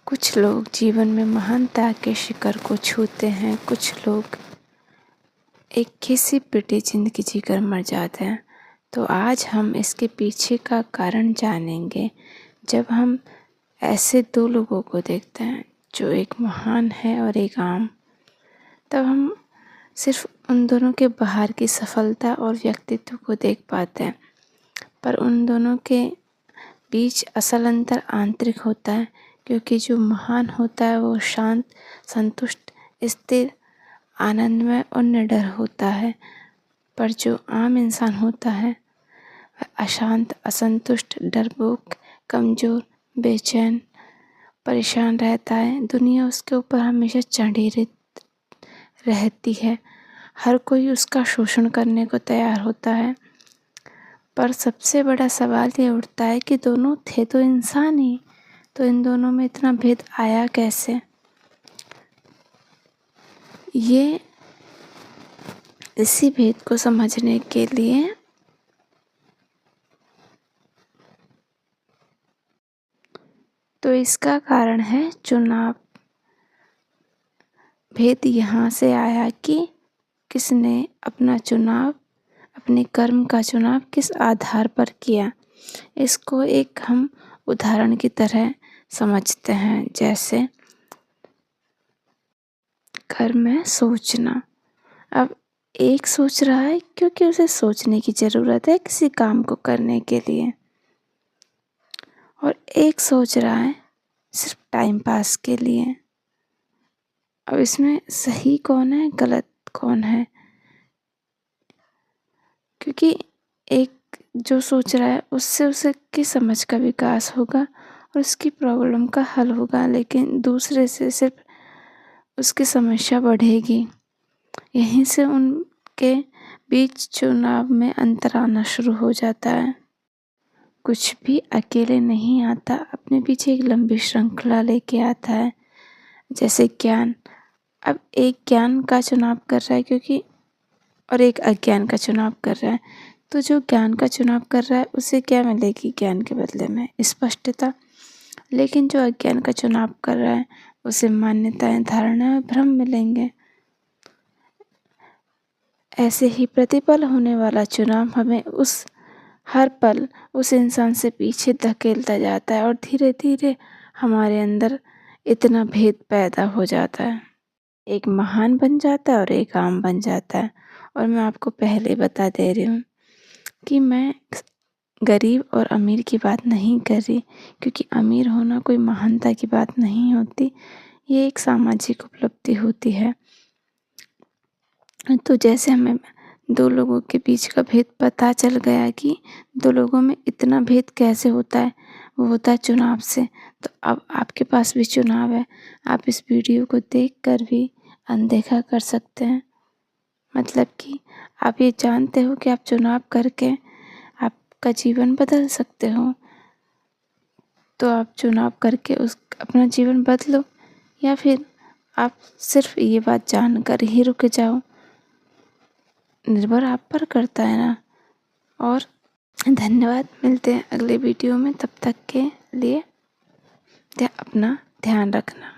कुछ लोग जीवन में महानता के शिखर को छूते हैं, कुछ लोग एक घिसी पिटी जिंदगी जीकर मर जाते हैं। तो आज हम इसके पीछे का कारण जानेंगे। जब हम ऐसे दो लोगों को देखते हैं जो एक महान है और एक आम, तब हम सिर्फ उन दोनों के बाहर की सफलता और व्यक्तित्व को देख पाते हैं, पर उन दोनों के बीच असल अंतर आंतरिक होता है। क्योंकि जो महान होता है वो शांत, संतुष्ट, स्थिर, आनंदमय और निडर होता है, पर जो आम इंसान होता है वह अशांत, असंतुष्ट, डरपोक, कमज़ोर, बेचैन, परेशान रहता है। दुनिया उसके ऊपर हमेशा चढ़ी रहती है, हर कोई उसका शोषण करने को तैयार होता है। पर सबसे बड़ा सवाल ये उठता है कि दोनों थे तो इंसान ही, तो इन दोनों में इतना भेद आया कैसे? इसी भेद को समझने के लिए तो इसका कारण है चुनाव। भेद यहाँ से आया कि किसने अपना चुनाव, अपने कर्म का चुनाव किस आधार पर किया। इसको एक हम उदाहरण की तरह समझते हैं। जैसे घर में सोचना। अब एक सोच रहा है क्योंकि उसे सोचने की ज़रूरत है किसी काम को करने के लिए, और एक सोच रहा है सिर्फ टाइम पास के लिए। अब इसमें सही कौन है, गलत कौन है? क्योंकि एक जो सोच रहा है उससे उसकी समझ का विकास होगा और उसकी प्रॉब्लम का हल होगा, लेकिन दूसरे से सिर्फ उसकी समस्या बढ़ेगी। यहीं से उनके बीच चुनाव में अंतर आना शुरू हो जाता है। कुछ भी अकेले नहीं आता, अपने पीछे एक लंबी श्रृंखला लेके आता है। जैसे ज्ञान। अब एक ज्ञान का चुनाव कर रहा है और एक अज्ञान का चुनाव कर रहा है, तो जो ज्ञान का चुनाव कर रहा है उसे क्या मिलेगी? ज्ञान के बदले में स्पष्टता। लेकिन जो अज्ञान का चुनाव कर रहा है उसे मान्यताएं, धारणाएं, भ्रम मिलेंगे। ऐसे ही प्रतिपल होने वाला चुनाव हमें हर पल उस इंसान से पीछे धकेलता जाता है और धीरे धीरे हमारे अंदर इतना भेद पैदा हो जाता है। एक महान बन जाता है और एक आम बन जाता है। और मैं आपको पहले बता दे रही हूँ कि मैं गरीब और अमीर की बात नहीं कर रही, क्योंकि अमीर होना कोई महानता की बात नहीं होती, ये एक सामाजिक उपलब्धि होती है। तो जैसे हमें दो लोगों के बीच का भेद पता चल गया कि दो लोगों में इतना भेद कैसे होता है, वो होता है चुनाव से। तो अब आपके पास भी चुनाव है, आप इस वीडियो को देखकर भी अनदेखा कर सकते हैं। मतलब कि आप ये जानते हो कि आप चुनाव करके आपका जीवन बदल सकते हो, तो आप चुनाव करके अपना जीवन बदलो, या फिर आप सिर्फ ये बात जानकर ही रुक जाओ। निर्भर आप पर करता है ना। और धन्यवाद, मिलते हैं अगले वीडियो में। तब तक के लिए अपना ध्यान रखना।